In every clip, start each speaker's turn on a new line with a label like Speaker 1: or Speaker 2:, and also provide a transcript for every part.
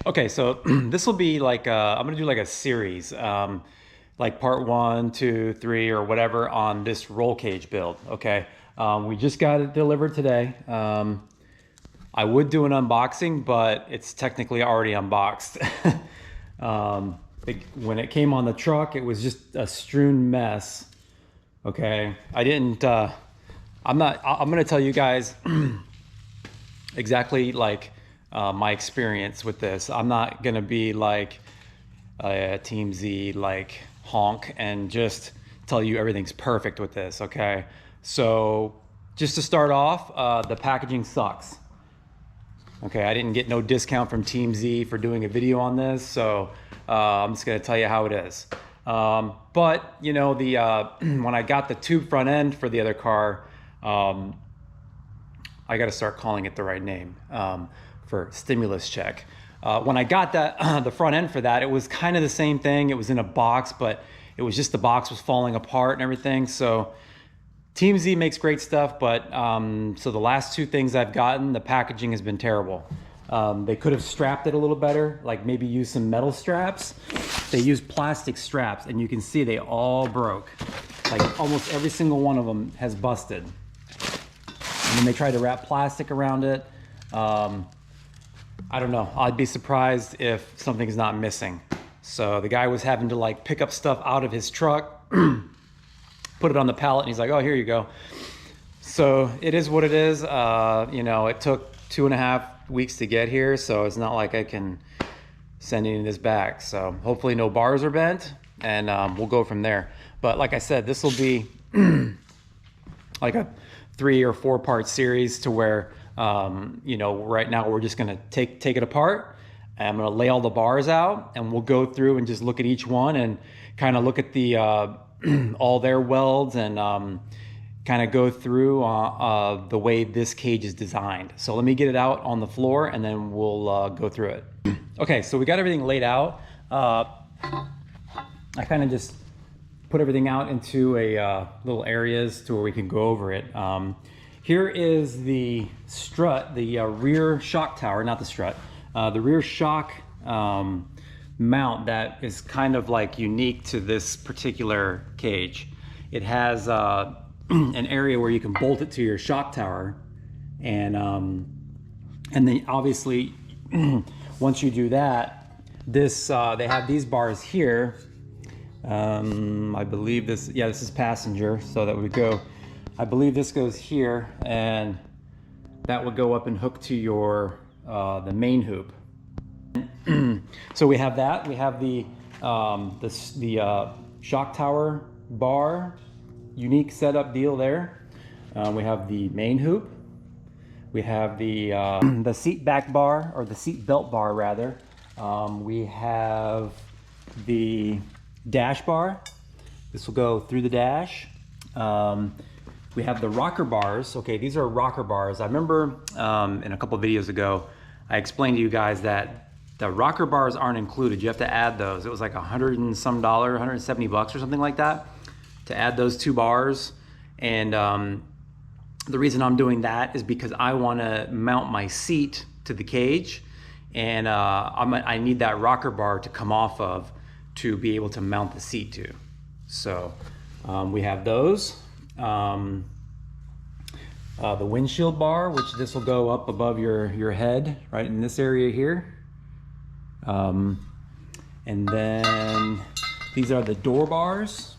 Speaker 1: Okay, so this will be like I'm gonna do like a series, like part 1, 2, 3, or whatever on this roll cage build. Okay, we just got it delivered today. I would do an unboxing, but it's technically already unboxed. When it came on the truck, it was just a strewn mess. Okay, I didn't. I'm gonna tell you guys exactly like my experience with this. I'm not gonna be like a Team Z like honk and just tell you everything's perfect with this. Okay, so just to start off, the packaging sucks. Okay, I didn't get no discount from Team Z for doing a video on this, so I'm just gonna tell you how it is. But you know, the when I got the tube front end for the other car, I got to start calling it the right name, for stimulus check. When I got that the front end for that, it was kind of the same thing. It was in a box, but it was just the box was falling apart and everything. So Team Z makes great stuff, but so the last 2 things I've gotten, the packaging has been terrible. They could have strapped it a little better, like maybe use some metal straps. They used plastic straps, and you can see they all broke. Like almost every single one of them has busted. And then they tried to wrap plastic around it. I don't know. I'd be surprised if something's not missing. So the guy was having to like pick up stuff out of his truck, put it on the pallet, and he's like, oh, here you go. So it is what it is. You know, it took 2.5 weeks to get here, so it's not like I can send any of this back. So hopefully no bars are bent, and we'll go from there. But like I said, this will be like a 3 or 4 part series to where, you know, right now we're just gonna take it apart. I'm gonna lay all the bars out, and we'll go through and just look at each one and kind of look at the all their welds and kind of go through the way this cage is designed. So let me get it out on the floor, and then we'll go through it. Okay, so we got everything laid out. I kind of just put everything out into a little areas to where we can go over it. Here is the strut, the rear shock tower, not the strut, the rear shock mount that is kind of like unique to this particular cage. It has an area where you can bolt it to your shock tower, and then obviously once you do that, this they have these bars here. I believe this, yeah, this is passenger, so that would go, I believe this goes here, and that would go up and hook to your the main hoop. So we have that. We have the shock tower bar, unique setup deal there. We have the main hoop. We have the seat back bar, or the seat belt bar rather. We have the dash bar. This will go through the dash. We have the rocker bars. Okay, these are rocker bars. I remember in a couple of videos ago, I explained to you guys that the rocker bars aren't included. You have to add those. It was like $100 and some, $170 or something like that to add those 2 bars. And the reason I'm doing that is because I want to mount my seat to the cage, and I need that rocker bar to come off of to be able to mount the seat to. So we have those. The windshield bar, which this will go up above your head, right in this area here. And then these are the door bars.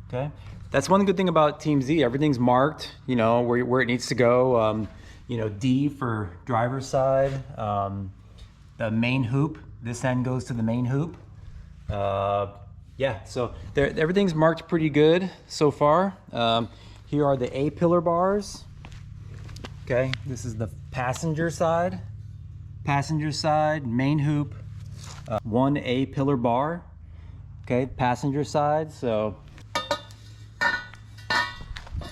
Speaker 1: Okay, that's one good thing about Team Z. Everything's marked, you know, where it needs to go. You know, D for driver's side. The main hoop, this end goes to the main hoop. Yeah, so everything's marked pretty good so far. Here are the A-pillar bars. Okay, this is the passenger side. Passenger side, main hoop, 1 A-pillar bar. Okay, passenger side, so,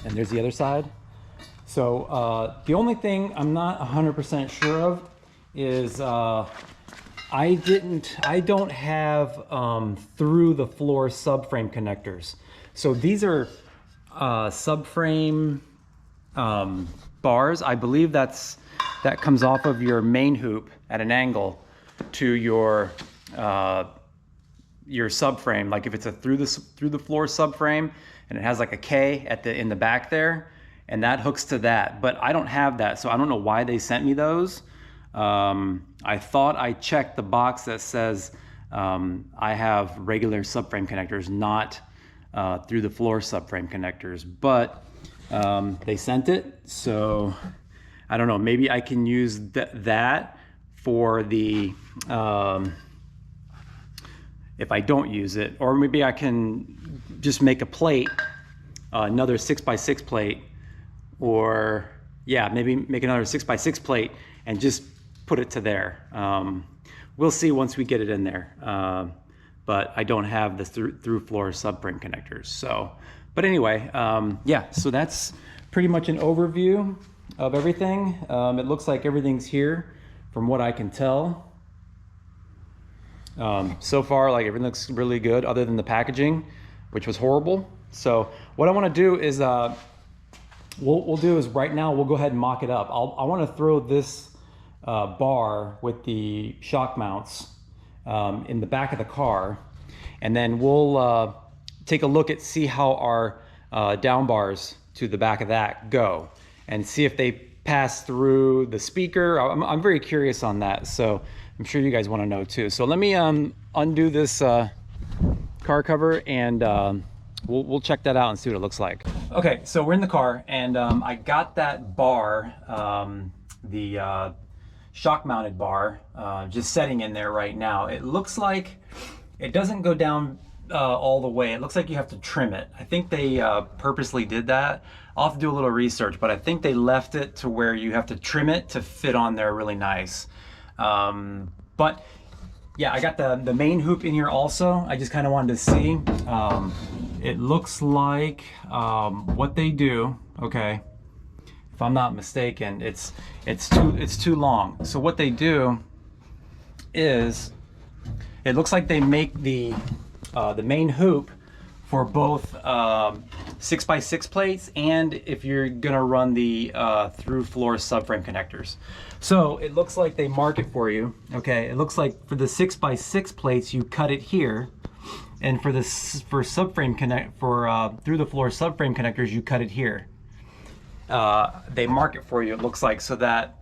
Speaker 1: and there's the other side. So the only thing I'm not 100% sure of is I don't have through the floor subframe connectors. So these are subframe bars. I believe that comes off of your main hoop at an angle to your subframe. Like if it's a through the floor subframe and it has like a K in the back there, and that hooks to that. But I don't have that, so I don't know why they sent me those. I thought I checked the box that says I have regular subframe connectors, not through the floor subframe connectors, but they sent it, so I don't know, maybe I can use that for the if I don't use it, or maybe I can just make a plate, another 6x6 plate, or yeah, maybe make another 6x6 plate and just put it to there. We'll see once we get it in there. But I don't have the through floor subframe connectors. So, but anyway, yeah, so that's pretty much an overview of everything. It looks like everything's here from what I can tell. So far, like everything looks really good other than the packaging, which was horrible. So what I want to do is, we'll do is right now, we'll go ahead and mock it up. I want to throw this bar with the shock mounts in the back of the car, and then we'll take a look at see how our down bars to the back of that go, and see if they pass through the speaker. I'm very curious on that, so I'm sure you guys want to know too. So let me undo this car cover, and we'll check that out and see what it looks like. Okay, so we're in the car, and I got that bar, the shock mounted bar, just setting in there right now. It looks like it doesn't go down all the way. It looks like you have to trim it. I think they purposely did that. I'll have to do a little research, but I think they left it to where you have to trim it to fit on there really nice. But yeah, I got the main hoop in here also. I just kind of wanted to see. It looks like what they do, okay, if I'm not mistaken, it's too long. So what they do is, it looks like they make the main hoop for both 6x6 plates, and if you're gonna run the through floor subframe connectors. So it looks like they mark it for you. Okay, it looks like for the 6x6 plates you cut it here, and for subframe through the floor subframe connectors you cut it here. They mark it for you, it looks like, so that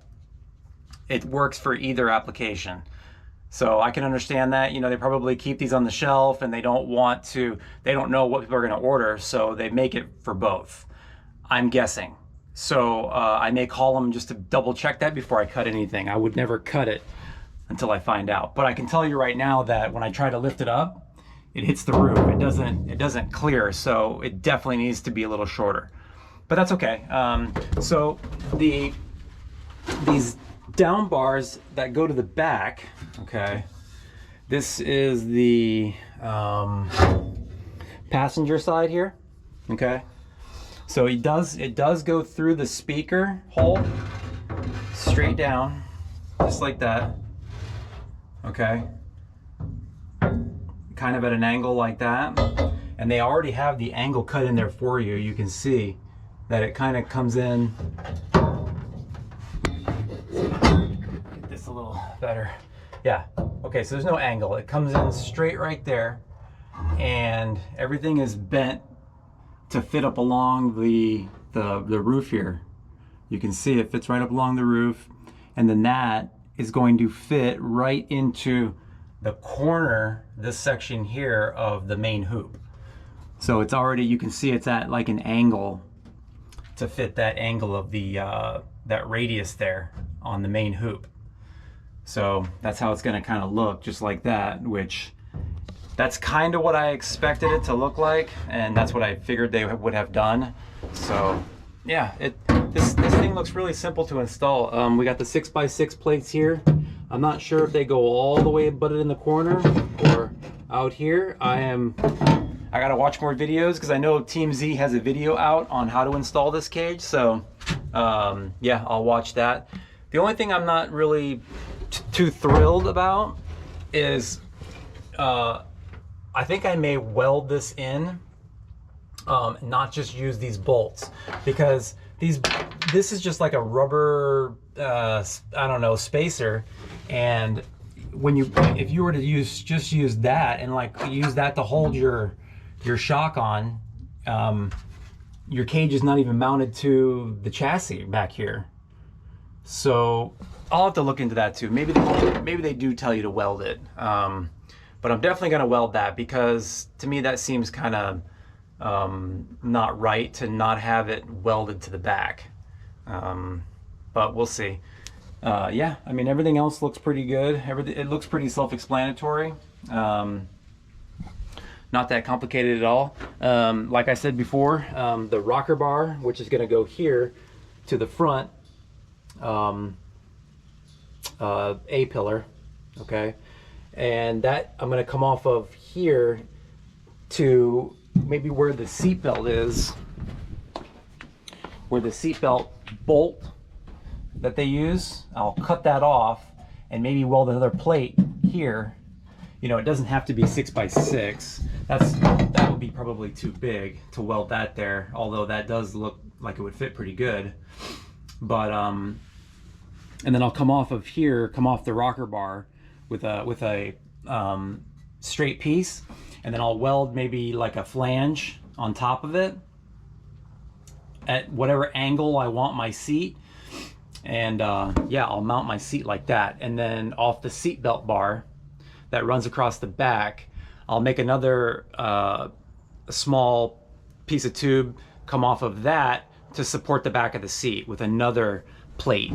Speaker 1: it works for either application. So I can understand that, you know, they probably keep these on the shelf and they don't know what people are gonna order, so they make it for both, I'm guessing. So I may call them just to double check that before I cut anything. I would never cut it until I find out. But I can tell you right now that when I try to lift it up, it hits the roof. It doesn't clear, so it definitely needs to be a little shorter. But that's okay. So these down bars that go to the back, okay, this is the passenger side here, okay. So it does go through the speaker hole straight down, just like that, okay, kind of at an angle like that. And they already have the angle cut in there for you. You can see that it kind of comes in. Get this a little better. Yeah, okay, so there's no angle. It comes in straight right there, and everything is bent to fit up along the roof here. You can see it fits right up along the roof, and then that is going to fit right into the corner, this section here of the main hoop. So it's already, you can see it's at like an angle to fit that angle of the that radius there on the main hoop. So that's how it's going to kind of look, just like that, which that's kind of what I expected it to look like, and that's what I figured they would have done. So yeah, this thing looks really simple to install. We got the 6x6 plates here. I'm not sure if they go all the way butted in the corner or out here. I gotta watch more videos because I know Team Z has a video out on how to install this cage. So yeah, I'll watch that. The only thing I'm not really too thrilled about is I think I may weld this in, not just use these bolts, because this is just like a rubber I don't know, spacer, and if you were to just use that and like use that to hold your shock on, your cage is not even mounted to the chassis back here. So I'll have to look into that too. Maybe they do tell you to weld it, but I'm definitely going to weld that, because to me that seems kind of not right to not have it welded to the back. But we'll see. Yeah, I mean, everything else looks pretty good. It looks pretty self-explanatory. Not that complicated at all. Like I said before, the rocker bar, which is going to go here to the front A pillar, okay, and that I'm going to come off of here to maybe where the seat belt is, where the seat belt bolt that they use. I'll cut that off and maybe weld another plate here. You know, it doesn't have to be 6x6. That would be probably too big to weld that there, although that does look like it would fit pretty good. But and then I'll come off of here, come off the rocker bar with a straight piece, and then I'll weld maybe like a flange on top of it at whatever angle I want my seat. And yeah, I'll mount my seat like that, and then off the seat belt bar that runs across the back, I'll make another small piece of tube come off of that to support the back of the seat with another plate,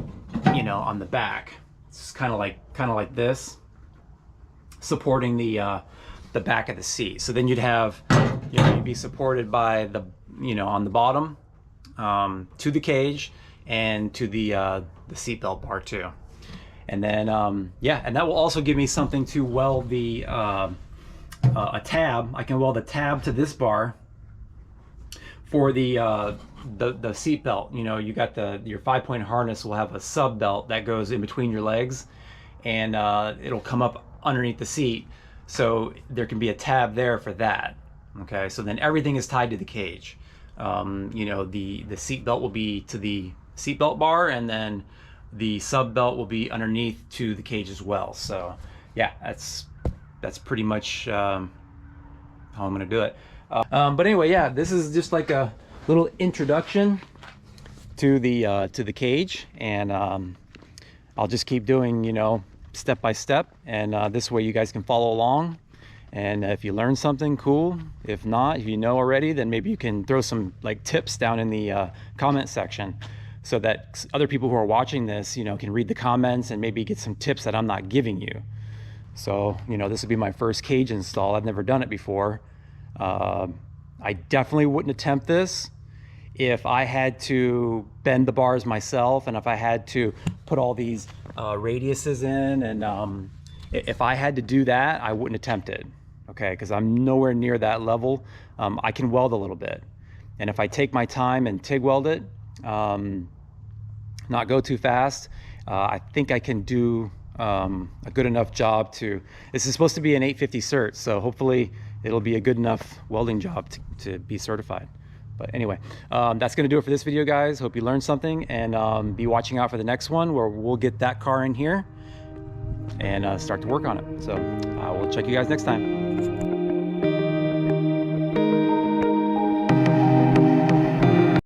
Speaker 1: you know, on the back. It's kind of like this, supporting the back of the seat. So then you'd have, you know, you'd be supported by the, you know, on the bottom to the cage and to the seatbelt bar too. And then yeah, and that will also give me something to weld the a tab. I can weld a tab to this bar for the seat belt. You know, you got your 5-point harness will have a sub belt that goes in between your legs, and it'll come up underneath the seat, so there can be a tab there for that. Okay, so then everything is tied to the cage. You know, the seat belt will be to the seat belt bar, and then the sub belt will be underneath to the cage as well. So yeah, that's pretty much how I'm gonna do it. But anyway, yeah, this is just like a little introduction to the cage, and I'll just keep doing, you know, step by step, and this way you guys can follow along. And if you learn something, cool. If not, if you know already, then maybe you can throw some like tips down in the comment section, so that other people who are watching this, you know, can read the comments and maybe get some tips that I'm not giving you. So, you know, this would be my first cage install. I've never done it before. I definitely wouldn't attempt this if I had to bend the bars myself, and if I had to put all these radiuses in, and if I had to do that, I wouldn't attempt it, okay? Because I'm nowhere near that level. I can weld a little bit, and if I take my time and TIG weld it, not go too fast, I think I can do a good enough job to, this is supposed to be an 850 cert, so hopefully it'll be a good enough welding job to be certified. But anyway, that's going to do it for this video, guys. Hope you learned something, and be watching out for the next one, where we'll get that car in here and start to work on it. So I will check you guys next time.